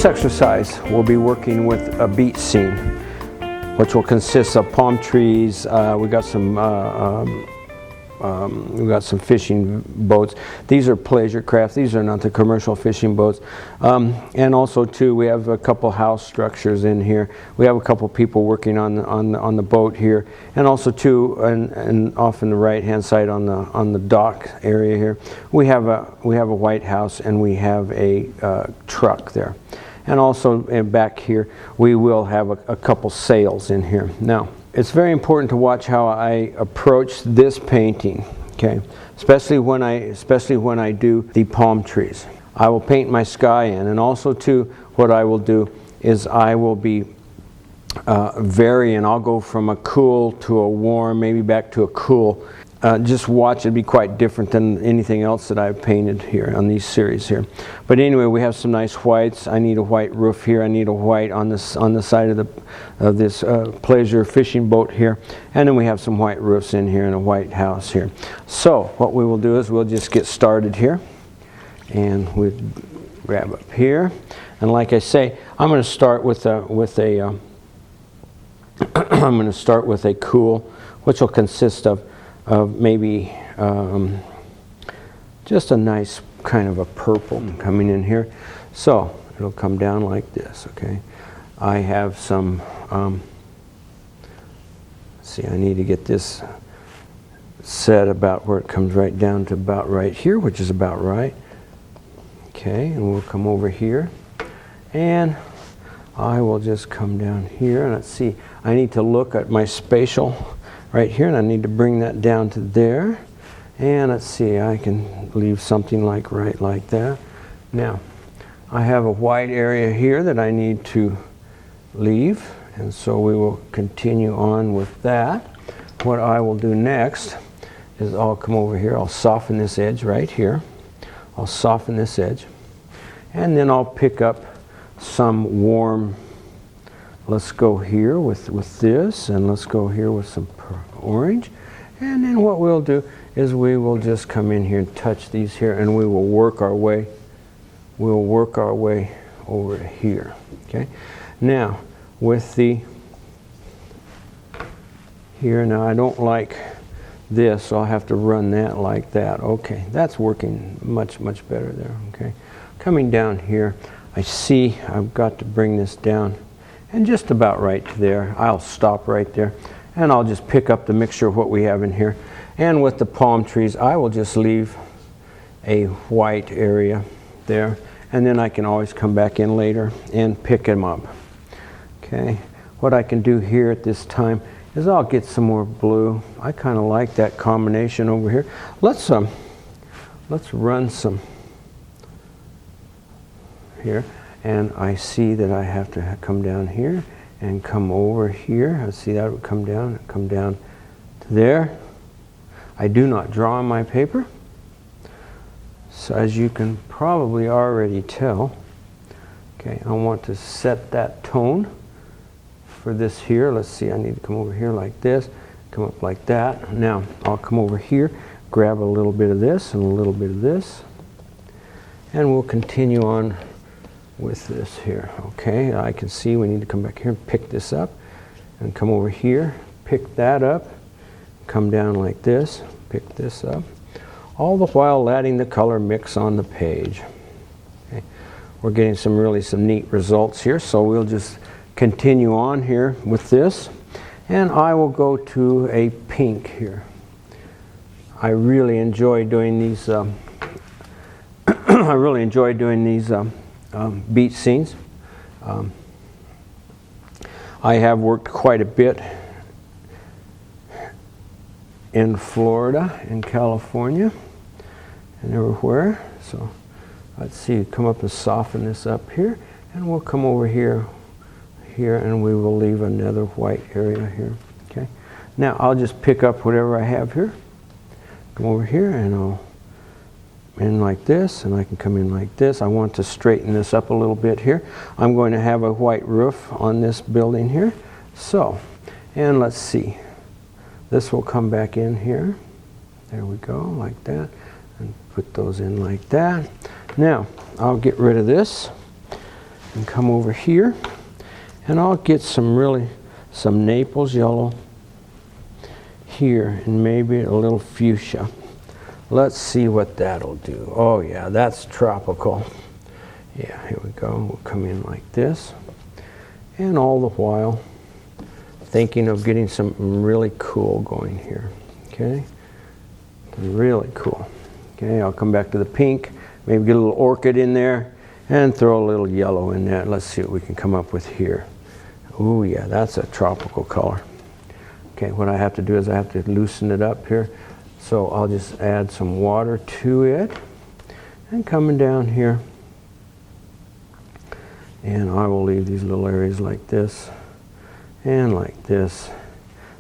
this exercise, we'll be working with a beach scene, which will consist of palm trees. We got some fishing boats. These are pleasure craft. These are not the commercial fishing boats. And also too, we have a couple house structures in here. We have a couple people working on the boat here, and also too, and off on the right hand side on the dock area here, we have a White House, and we have a truck there. And also back here, we will have a couple sails in here. Now, it's very important to watch how I approach this painting, okay? Especially when I do the palm trees. I will paint my sky in, and also too, what I will do is I will be varying. I'll go from a cool to a warm, maybe back to a cool. Just watch, it'd be quite different than anything else that I've painted here on these series here. But anyway, we have some nice whites. I need a white roof here. I need a white on the side of this pleasure fishing boat here. And then we have some white roofs in here and a white house here. So what we will do is we'll just get started here. And we grab up here. And like I say, I'm going to start with a I'm going to start with a cool, which will consist of maybe just a nice kind of a purple coming in here. So it'll come down like this, okay? I have some, see, I need to get this set about where it comes right down to about right here, which is about right. Okay, and we'll come over here, and I will just come down here, and let's see, I need to look at my spatial right here, and I need to bring that down to there. And let's see, I can leave something right like that. Now, I have a white area here that I need to leave, and so we will continue on with that. What I will do next is I'll come over here, I'll soften this edge right here. I'll soften this edge, and then I'll pick up some warm. Let's go here with this, and let's go here with some orange. And then what we'll do is we will just come in here and touch these here, and we will work our way. We'll work our way over to here. Okay. Now with the here, now I don't like this, so I'll have to run that like that. Okay, that's working much better there. Okay, coming down here, I see I've got to bring this down. And just about right there. I'll stop right there, and I'll just pick up the mixture of what we have in here. And with the palm trees, I will just leave a white area there, and then I can always come back in later and pick them up. Okay, what I can do here at this time is I'll get some more blue. I kind of like that combination over here. Let's run some here. And I see that I have to come down here and come over here. I see that would come down to there. I do not draw on my paper. So as you can probably already tell, okay, I want to set that tone for this here. Let's see, I need to come over here like this, come up like that. Now I'll come over here, grab a little bit of this and a little bit of this, and we'll continue on with this here. Okay, I can see we need to come back here and pick this up, and come over here, pick that up, come down like this, pick this up, all the while letting the color mix on the page. Okay. We're getting some neat results here, so we'll just continue on here with this, and I will go to a pink here. I really enjoy doing these I really enjoy doing these beach scenes. I have worked quite a bit in Florida, in California, and everywhere. So let's see, come up and soften this up here, and we'll come over here, and we will leave another white area here. Okay. Now I'll just pick up whatever I have here, come over here, and I'll in like this, and I can come in like this. I want to straighten this up a little bit here. I'm going to have a white roof on this building here. So, and let's see. This will come back in here. There we go, like that. And put those in like that. Now, I'll get rid of this. and come over here, and I'll get some Naples yellow here, and maybe a little fuchsia. Let's see what that'll do. Oh yeah, that's tropical. Yeah, here we go. We'll come in like this, and all the while thinking of getting something really cool going here. Okay, really cool. Okay, I'll come back to the pink, maybe get a little orchid in there, and throw a little yellow in there. Let's see what we can come up with here. Oh yeah, that's a tropical color. Okay, what I have to do is I have to loosen it up here. So I'll just add some water to it, and coming down here, and I will leave these little areas like this and like this.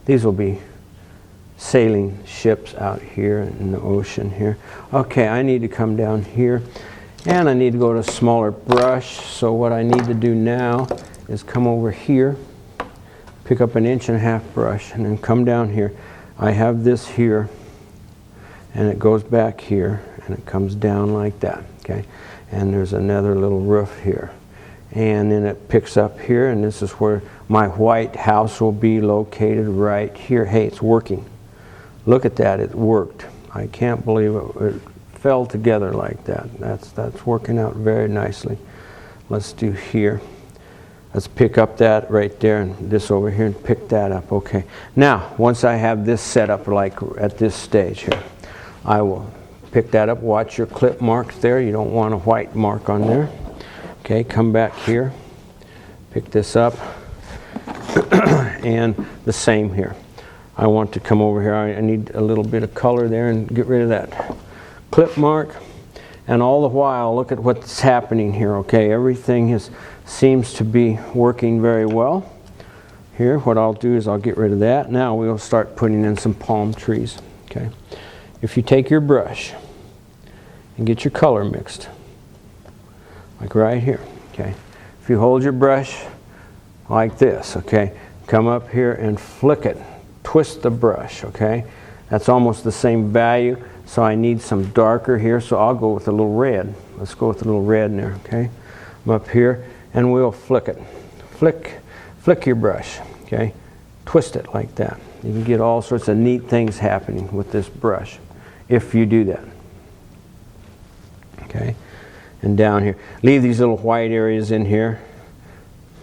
These will be sailing ships out here in the ocean here. Okay, I need to come down here, and I need to go to a smaller brush. So what I need to do now is come over here, pick up an 1.5" brush, and then come down here. I have this here, and it goes back here, and it comes down like that. Okay, and there's another little roof here, and then it picks up here, and this is where my white house will be located, right here. Hey, it's working. Look at that, it worked. I can't believe it fell together like that. That's working out very nicely. Let's do here. Let's pick up that right there, and this over here, and pick that up. Okay, now once I have this set up like at this stage here, I will pick that up. Watch your clip marks there. You don't want a white mark on there. Okay, come back here, pick this up, and the same here. I want to come over here. I need a little bit of color there and get rid of that clip mark. And all the while, look at what's happening here. Okay, everything seems to be working very well. Here, what I'll do is I'll get rid of that. Now we'll start putting in some palm trees. Okay, if you take your brush and get your color mixed, like right here. Okay, if you hold your brush like this, okay, come up here and flick it. Twist the brush, okay? That's almost the same value, so I need some darker here, so I'll go with a little red. Let's go with a little red in there, okay? I'm up here, and we'll flick it. Flick your brush, okay? Twist it like that. You can get all sorts of neat things happening with this brush if you do that. Okay? And down here. Leave these little white areas in here.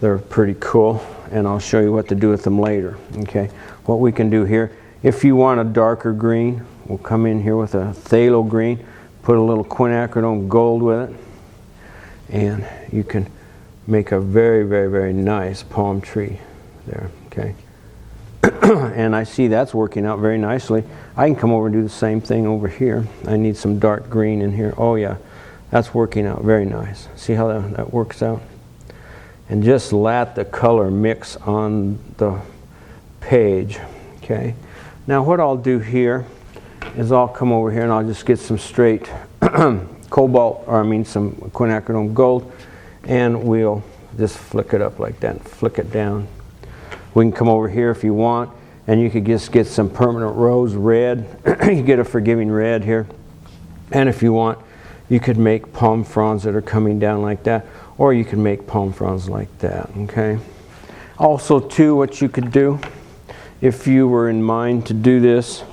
They're pretty cool, and I'll show you what to do with them later. Okay, what we can do here, if you want a darker green, we'll come in here with a phthalo green, put a little quinacridone gold with it, and you can make a very, very, very nice palm tree there. Okay, and I see that's working out very nicely. I can come over and do the same thing over here. I need some dark green in here. Oh yeah, that's working out very nice. See how that works out? And just let the color mix on the page. Okay. Now what I'll do here is I'll come over here and I'll just get some straight cobalt, or I mean some quinacridone gold, and we'll just flick it up like that and flick it down. We can come over here if you want, and you could just get some permanent rose red. You get a forgiving red here, and if you want, you could make palm fronds that are coming down like that, or you can make palm fronds like that. Okay. Also too, what you could do, if you were in mind to do this,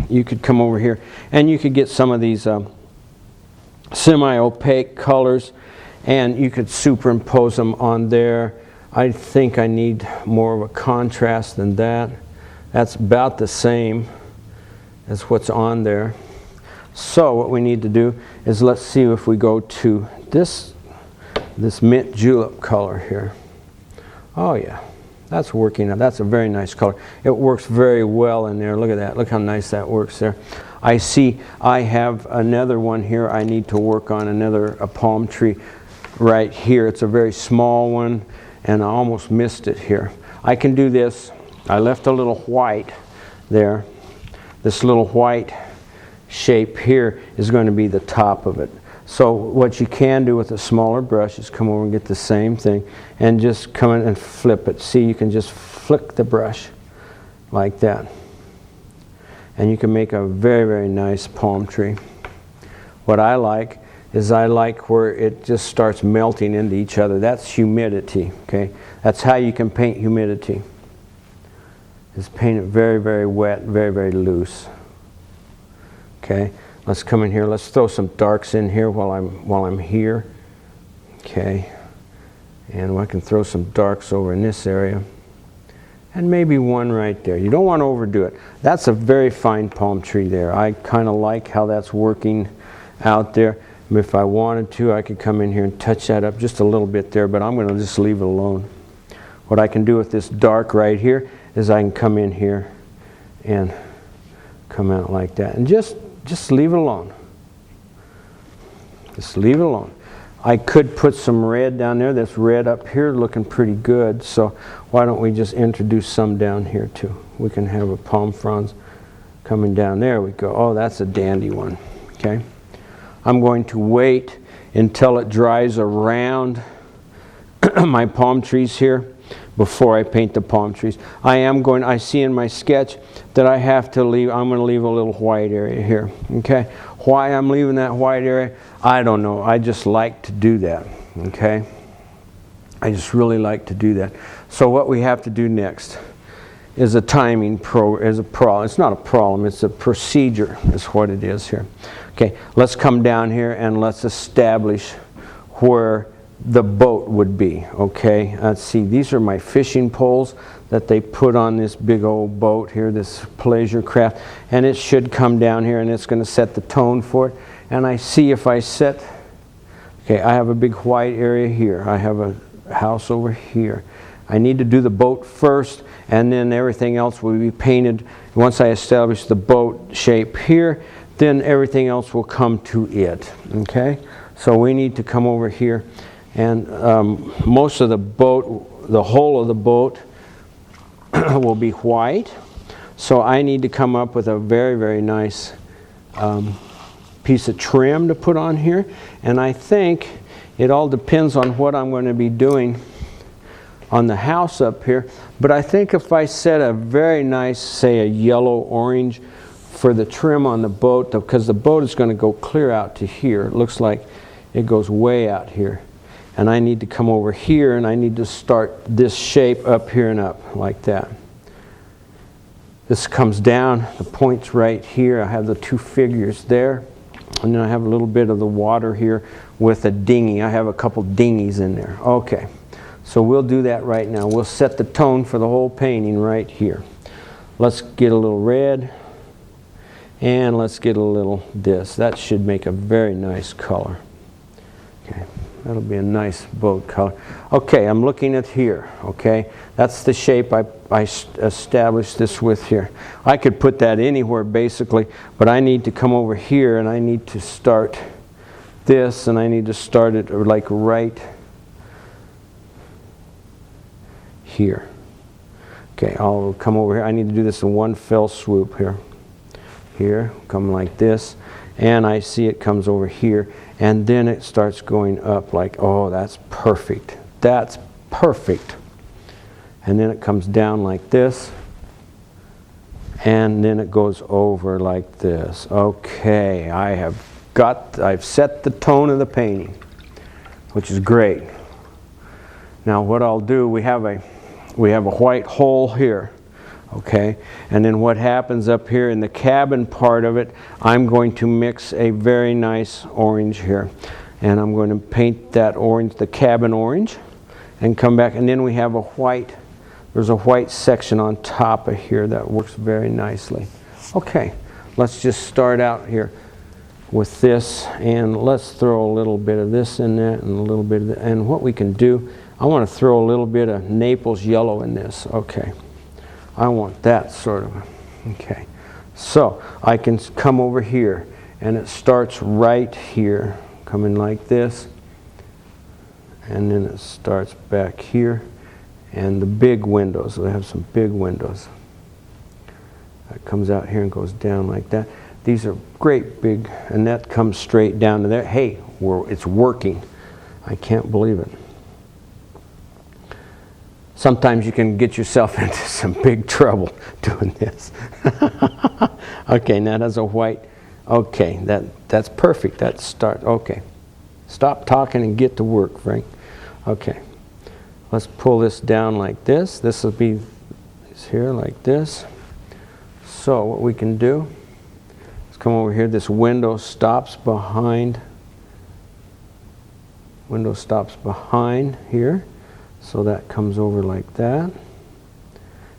you could come over here and you could get some of these semi-opaque colors, and you could superimpose them on there. I think I need more of a contrast than that. That's about the same as what's on there. So what we need to do is, let's see if we go to this mint julep color here. Oh yeah, that's working. That's a very nice color. It works very well in there. Look at that. Look how nice that works there. I see I have another one here I need to work on, a palm tree right here. It's a very small one, and I almost missed it here. I can do this. I left a little white there. This little white shape here is going to be the top of it. So what you can do with a smaller brush is come over and get the same thing and just come in and flip it. See, you can just flick the brush like that, and you can make a very, very nice palm tree. What I like is I like where it just starts melting into each other. That's humidity, okay? That's how you can paint humidity. Is paint it very, very wet, very, very loose. Okay, let's come in here. Let's throw some darks in here while I'm here. Okay, and I can throw some darks over in this area. And maybe one right there. You don't want to overdo it. That's a very fine palm tree there. I kind of like how that's working out there. If I wanted to, I could come in here and touch that up just a little bit there, but I'm going to just leave it alone. What I can do with this dark right here is I can come in here and come out like that. And just leave it alone. Just leave it alone. I could put some red down there. That's red up here looking pretty good. So why don't we just introduce some down here too. We can have a palm fronds coming down there. We go, oh, that's a dandy one. Okay. I'm going to wait until it dries around my palm trees here before I paint the palm trees. I see in my sketch that I have to leave, I'm going to leave a little white area here. Okay? Why I'm leaving that white area, I don't know. I just like to do that. Okay? I just really like to do that. So what we have to do next is a timing problem. It's not a problem, it's a procedure is what it is here. Okay, let's come down here and let's establish where the boat would be. Okay, let's see, these are my fishing poles that they put on this big old boat here, this pleasure craft, and it should come down here and it's going to set the tone for it. And I see if I set, okay, I have a big white area here, I have a house over here. I need to do the boat first, and then everything else will be painted. Once I establish the boat shape here, then everything else will come to it. Okay? So we need to come over here, and most of the boat, the whole of the boat will be white. So I need to come up with a very, very nice piece of trim to put on here. And I think it all depends on what I'm going to be doing on the house up here. But I think if I set a very nice, say a yellow-orange for the trim on the boat, because the boat is going to go clear out to here. It looks like it goes way out here. And I need to come over here and I need to start this shape up here and up like that. This comes down, the point's right here. I have the two figures there. And then I have a little bit of the water here with a dinghy. I have a couple dinghies in there. Okay, so we'll do that right now. We'll set the tone for the whole painting right here. Let's get a little red. And let's get a little this. That should make a very nice color. Okay, that'll be a nice boat color. Okay, I'm looking at here. Okay, that's the shape I established this with here. I could put that anywhere basically, but I need to come over here and I need to start this, and I need to start it like right here. Okay, I'll come over here. I need to do this in one fell swoop here. Here, come like this, and I see it comes over here, and then it starts going up like, oh, that's perfect. That's perfect. And then it comes down like this, and then it goes over like this. Okay, I've set the tone of the painting, which is great. Now what I'll do, we have a white hole here. Okay, and then what happens up here in the cabin part of it, I'm going to mix a very nice orange here. And I'm going to paint that orange, the cabin orange, and come back. And then we have a white, there's a white section on top of here that works very nicely. Okay, let's just start out here with this, and let's throw a little bit of this in there, and a little bit of that. And what we can do, I want to throw a little bit of Naples yellow in this. Okay. I want that sort of, okay. So I can come over here and it starts right here, coming like this, and then it starts back here, and the big windows, we have some big windows. That comes out here and goes down like that. These are great big, and that comes straight down to there. Hey, it's working. I can't believe it. Sometimes you can get yourself into some big trouble doing this. Okay, now that's a white. Okay, that's perfect. That starts. Okay, Stop talking and get to work, Frank. Okay. Let's pull this down like this. This will be here like this. So what we can do is come over here. This window stops behind. Window stops behind here. So that comes over like that.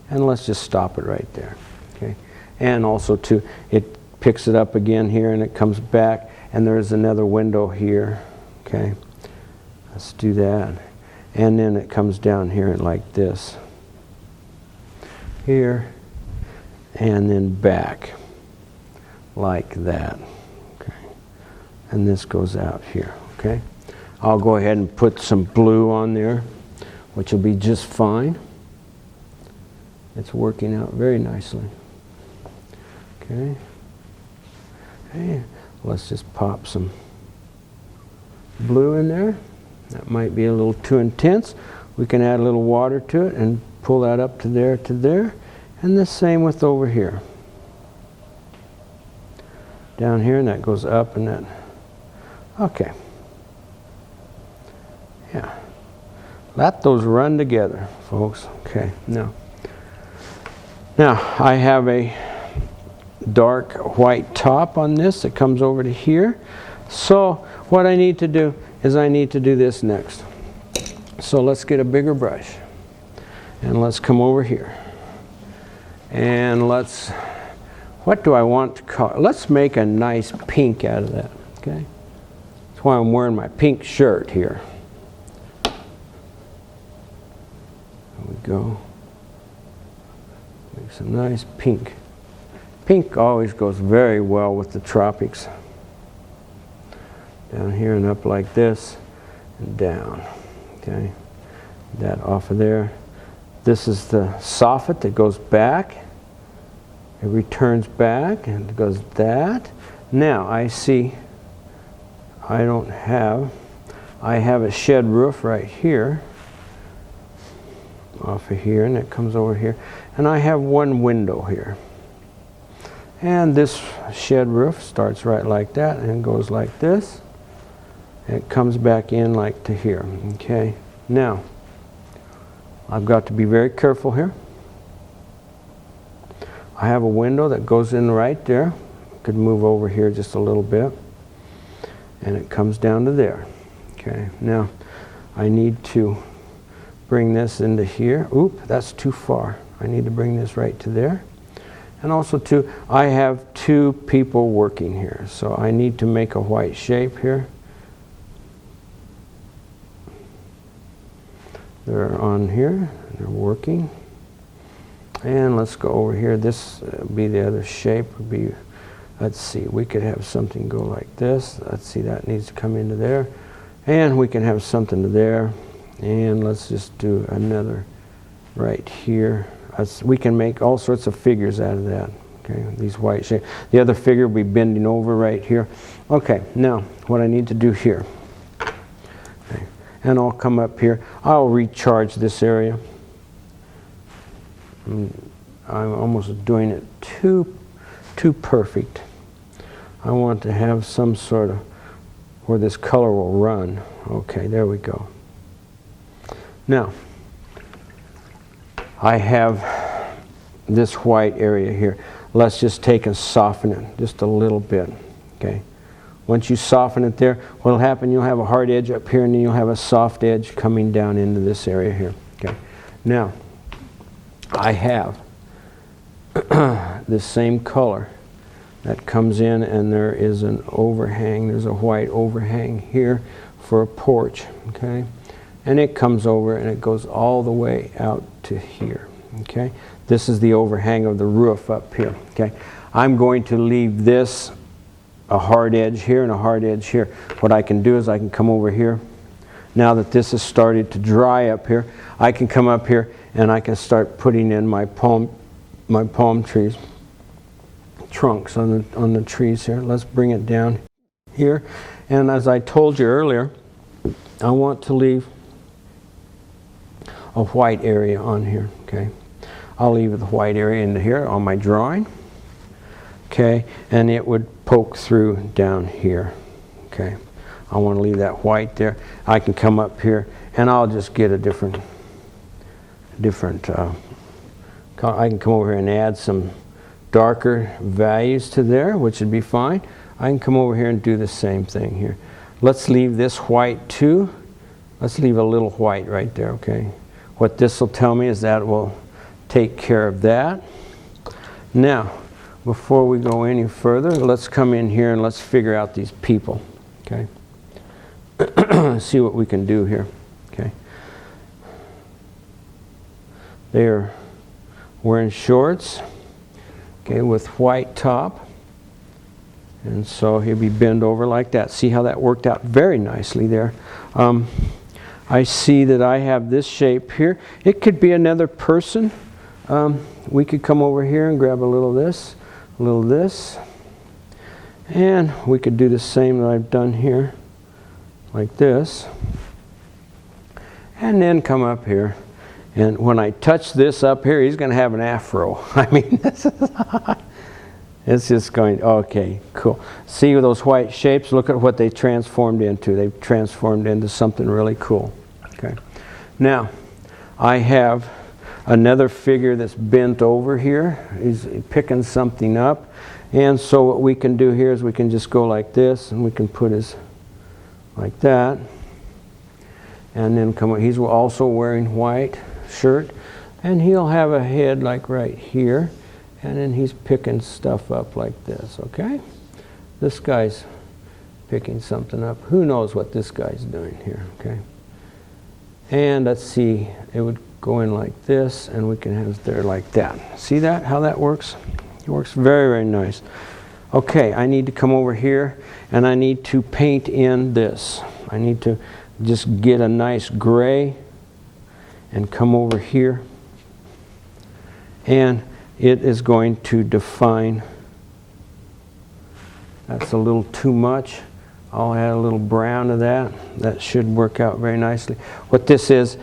And let's just stop it right there. Okay. And also too, it picks it up again here and it comes back. And there's another window here. Okay. Let's do that. And then it comes down here like this. Here. And then back. Like that. Okay. And this goes out here. Okay. I'll go ahead and put some blue on there, which will be just fine. It's working out very nicely. Okay. Okay. Let's just pop some blue in there. That might be a little too intense. We can add a little water to it and pull that up to there. And the same with over here. Down here, and that goes up and that. Okay. Yeah. Let those run together, folks. Okay. Now I have a dark white top on this that comes over to here. So what I need to do is I need to do this next. So let's get a bigger brush. And let's come over here. And let's, what do I want to call it? Let's make a nice pink out of that. Okay. That's why I'm wearing my pink shirt here. There we go. Make some nice pink. Pink always goes very well with the tropics. Down here and up like this and down. Okay. That off of there. This is the soffit that goes back. It returns back and it goes that. Now I see I have a shed roof right here. Off of here, and it comes over here. And I have one window here. And this shed roof starts right like that and goes like this. And it comes back in like to here. Okay. Now, I've got to be very careful here. I have a window that goes in right there. Could move over here just a little bit. And it comes down to there. Okay. Now, I need to bring this into here. Oop, that's too far. I need to bring this right to there. And also too, I have two people working here. So I need to make a white shape here. They're on here, they're working. And let's go over here. This would be the other shape. Would be, let's see, we could have something go like this. Let's see, that needs to come into there. And we can have something to there. And let's just do another right here. We can make all sorts of figures out of that. Okay, these white shapes. The other figure will be bending over right here. Okay, now what I need to do here. Okay, and I'll come up here. I'll recharge this area. I'm almost doing it too perfect. I want to have some sort of where this color will run. Okay, there we go. Now, I have this white area here. Let's just take and soften it just a little bit. Okay. Once you soften it there, what will happen, you'll have a hard edge up here and then you'll have a soft edge coming down into this area here. Okay. Now, I have this same color that comes in, and there is an overhang. There's a white overhang here for a porch. Okay. And it comes over and it goes all the way out to here. Okay. This is the overhang of the roof up here. Okay. I'm going to leave this a hard edge here and a hard edge here. What I can do is I can come over here. Now that this has started to dry up here, I can come up here and I can start putting in my palm trees trunks on the trees here. Let's bring it down here. And as I told you earlier, I want to leave a white area on here. Okay. I'll leave the white area into here on my drawing. Okay, and it would poke through down here. Okay, I want to leave that white there. I can come up here and I'll just get a different I can come over here and add some darker values to there, which would be fine. I can come over here and do the same thing here. Let's leave this white too. Let's leave a little white right there, okay? What this will tell me is that will take care of that. Now, before we go any further, let's come in here and let's figure out these people, okay? See what we can do here, okay? They're wearing shorts, okay, with white top. And so he'll be bent over like that. See how that worked out very nicely there. I see that I have this shape here. It could be another person. We could come over here and grab a little of this, a little of this. And we could do the same that I've done here, like this. And then come up here. And when I touch this up here, he's going to have an afro. I mean, this is it's just going, okay, cool. See those white shapes? Look at what they transformed into. They've transformed into something really cool. Okay. Now, I have another figure that's bent over here. He's picking something up. And so what we can do here is we can just go like this, and we can put his like that. And then come. He's also wearing white shirt. And he'll have a head like right here. And then he's picking stuff up like this, okay? This guy's picking something up. Who knows what this guy's doing here, okay? And let's see, it would go in like this, and we can have it there like that. See that, how that works? It works very, very nice. Okay, I need to come over here, and I need to paint in this. I need to just get a nice gray, and come over here, and it is going to define. That's a little too much. I'll add a little brown to that. That should work out very nicely. What this is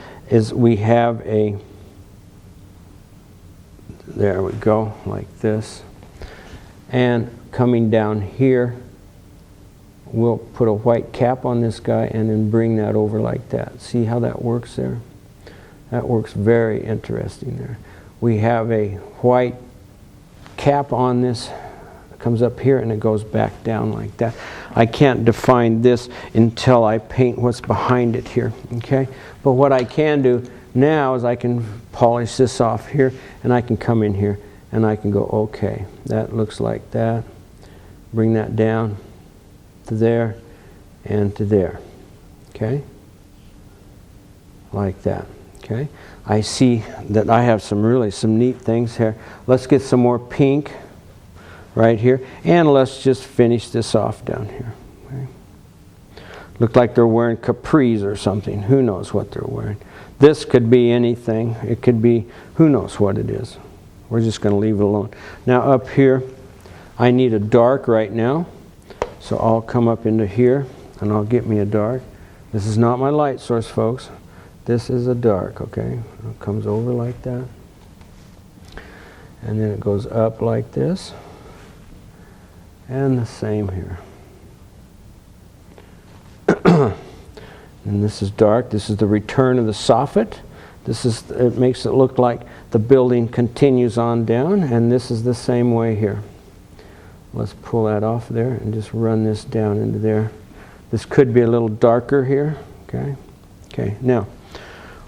we have a, there we go, like this. And coming down here, we'll put a white cap on this guy and then bring that over like that. See how that works there? That works very interesting there. We have a white cap on this. It comes up here and it goes back down like that. I can't define this until I paint what's behind it here, okay? But what I can do now is I can polish this off here, and I can come in here and I can go, okay, that looks like that. Bring that down to there and to there, okay? Like that. Okay, I see that I have some neat things here. Let's get some more pink right here, and let's just finish this off down here. Okay. Look like they're wearing capris or something. Who knows what they're wearing? This could be anything. It could be, who knows what it is. We're just going to leave it alone. Now up here, I need a dark right now, so I'll come up into here and I'll get me a dark. This is not my light source, folks. This is a dark, okay? It comes over like that. And then it goes up like this. And the same here. And this is dark. This is the return of the soffit. It makes it look like the building continues on down. And this is the same way here. Let's pull that off there and just run this down into there. This could be a little darker here, okay? Okay, now,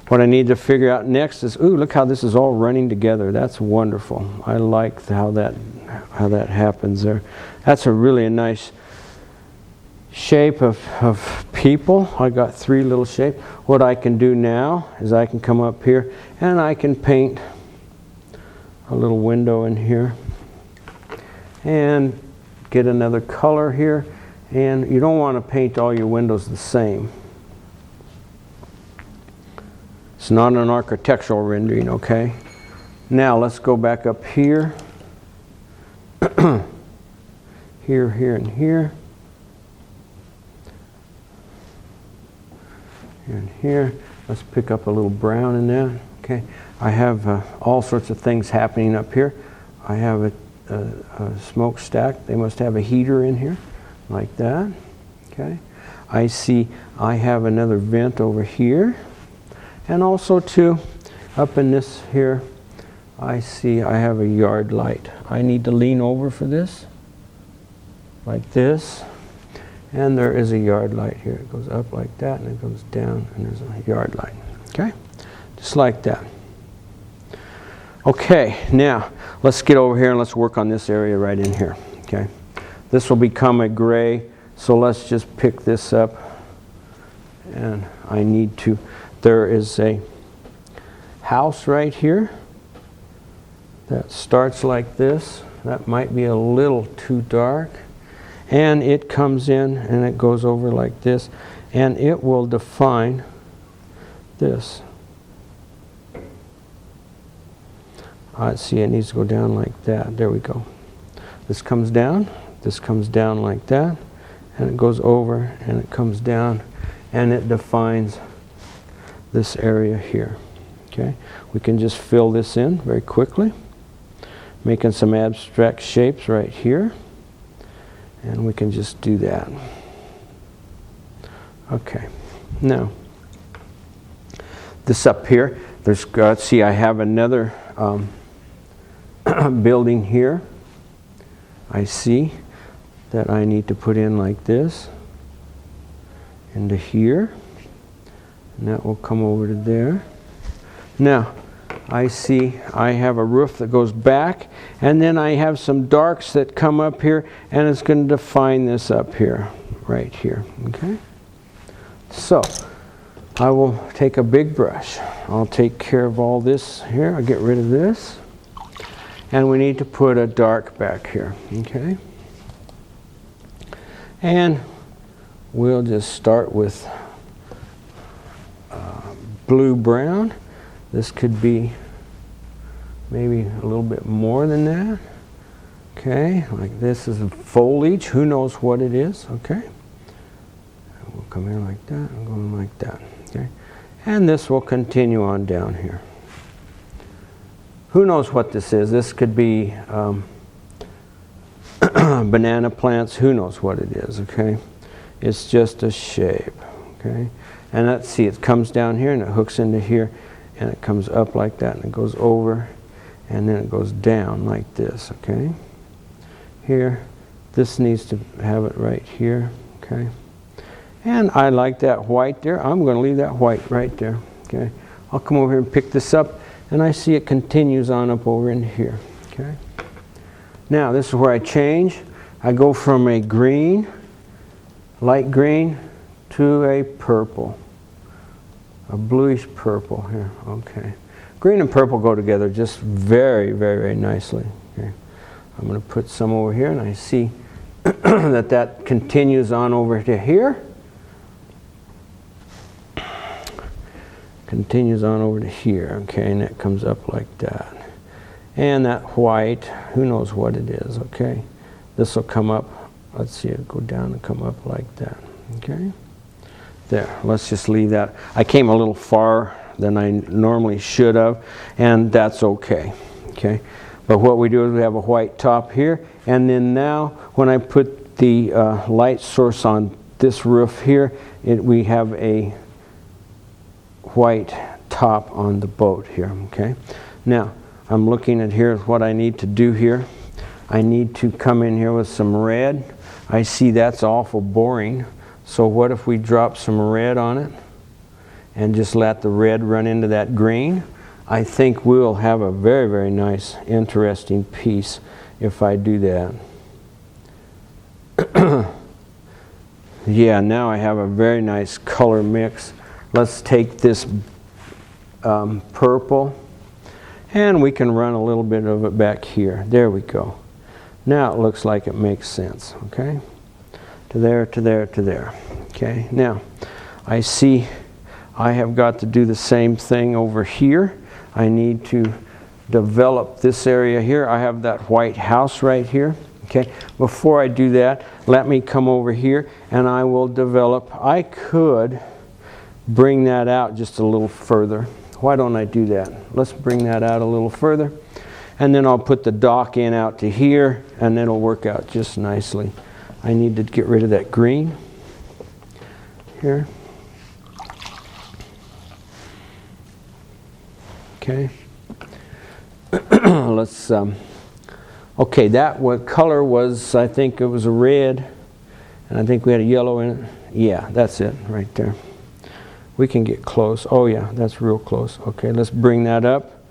what I need to figure out next is, ooh, look how this is all running together. That's wonderful. I like how that happens there. That's a really nice shape of people. I got three little shapes. What I can do now is I can come up here and I can paint a little window in here and get another color here. And you don't want to paint all your windows the same. It's not an architectural rendering, okay? Now let's go back up here. Here, here, and here. Here and here. Let's pick up a little brown in that. Okay. I have all sorts of things happening up here. I have a smokestack. They must have a heater in here, like that. Okay. I see I have another vent over here. And also too, up in this here, I see I have a yard light. I need to lean over for this, like this. And there is a yard light here. It goes up like that, and it goes down, and there's a yard light. Okay? Just like that. Okay, now let's get over here and let's work on this area right in here. Okay? This will become a gray, so let's just pick this up. And I need to, there is a house right here that starts like this. That might be a little too dark. And it comes in and it goes over like this, and it will define this. Let's see, it needs to go down like that. There we go. This comes down like that, and it goes over and it comes down, and it defines this area here. Okay, we can just fill this in very quickly, making some abstract shapes right here. And we can just do that. Okay. Now, this up here, there's, let's see, I have another building here. I see that I need to put in like this into here. And that will come over to there. Now, I see I have a roof that goes back, and then I have some darks that come up here, and it's going to define this up here, right here. Okay? So, I will take a big brush. I'll take care of all this here. I'll get rid of this. And we need to put a dark back here. Okay? And we'll just start with blue-brown. This could be maybe a little bit more than that. Okay, like this is foliage. Who knows what it is? Okay. We'll come in like that and go in like that. Okay. And this will continue on down here. Who knows what this is? This could be banana plants. Who knows what it is? Okay. It's just a shape. Okay. And let's see, it comes down here and it hooks into here. And it comes up like that, and it goes over, and then it goes down like this, okay? Here, this needs to have it right here, okay? And I like that white there. I'm going to leave that white right there, okay? I'll come over here and pick this up, and I see it continues on up over in here, okay? Now, this is where I change. I go from a green, light green, to a purple. A bluish purple here, okay. Green and purple go together just very, very, very nicely. Okay. I'm going to put some over here, and I see that that continues on over to here. Continues on over to here, okay, and that comes up like that. And that white, who knows what it is, okay. This will come up, let's see it go down and come up like that, okay. There, let's just leave that. I came a little far than I normally should have, and that's okay. Okay, but what we do is we have a white top here, and then now when I put the light source on this roof here, we have a white top on the boat here. Okay, now I'm looking at here what I need to do here. I need to come in here with some red. I see that's awful boring. So what if we drop some red on it and just let the red run into that green? I think we'll have a very, very nice, interesting piece if I do that. Yeah, now I have a very nice color mix. Let's take this purple, and we can run a little bit of it back here. There we go. Now it looks like it makes sense, okay? To there, to there, to there. Okay, now I see I have got to do the same thing over here. I need to develop this area here. I have that white house right here. Okay, before I do that, let me come over here and I will develop. I could bring that out just a little further. Why don't I do that? Let's bring that out a little further. And then I'll put the dock in out to here, and it'll work out just nicely. I need to get rid of that green. here. Okay. Let's, okay, that what color was, I think it was a red, and I think we had a yellow in it. Yeah, that's it right there. We can get close. Oh yeah, that's real close. Okay, let's bring that up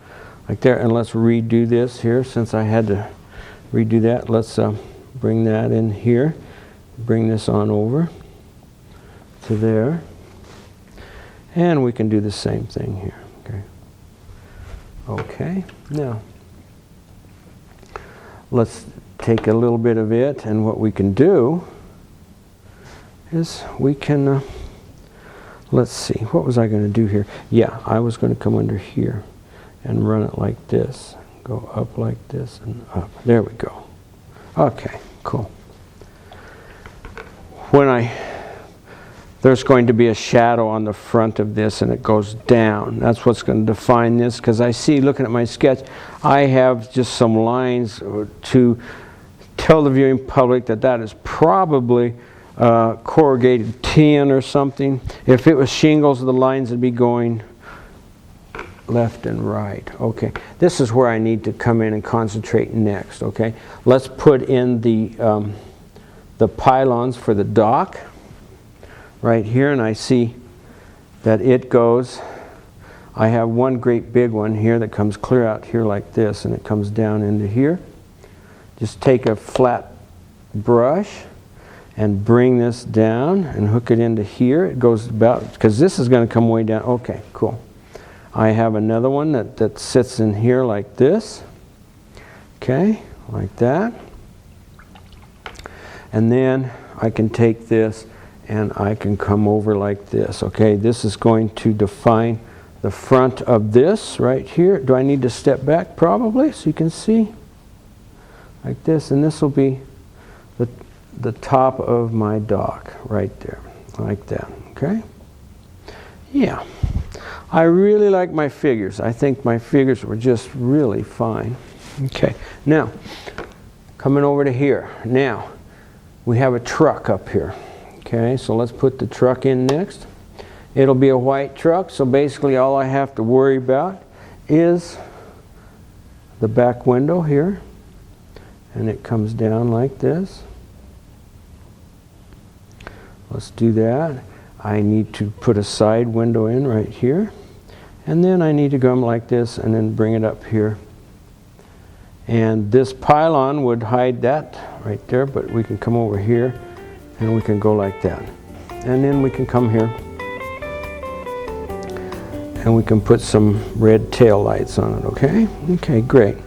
like there, and let's redo this here since I had to redo that. Let's bring that in here. Bring this on over to there. And we can do the same thing here. Okay. Okay, now let's take a little bit of it, and what we can do is we can, let's see, what was I going to do here? Yeah, I was going to come under here and run it like this. Go up like this and up. There we go. Okay, cool. There's going to be a shadow on the front of this, and it goes down. That's what's going to define this, because I see, looking at my sketch, I have just some lines to tell the viewing public that that is probably corrugated tin or something. If it was shingles, the lines would be going left and right. Okay, this is where I need to come in and concentrate next. Okay, let's put in the pylons for the dock right here, and I see that it goes, I have one great big one here that comes clear out here like this, and it comes down into here. Just take a flat brush and bring this down and hook it into here. It goes about, because this is going to come way down. Okay, cool. I have another one that sits in here like this. Okay, like that. And then I can take this and I can come over like this. Okay, this is going to define the front of this right here. Do I need to step back? Probably, so you can see. Like this, and this will be the top of my dock right there, like that. Okay? Yeah. I really like my figures. I think my figures were just really fine. Okay, now, coming over to here. Now, we have a truck up here. Okay, so let's put the truck in next. It'll be a white truck, so basically all I have to worry about is the back window here. And it comes down like this. Let's do that. I need to put a side window in right here. And then I need to go like this and then bring it up here. And this pylon would hide that right there, but we can come over here and we can go like that. And then we can come here and we can put some red tail lights on it, okay? Okay, great.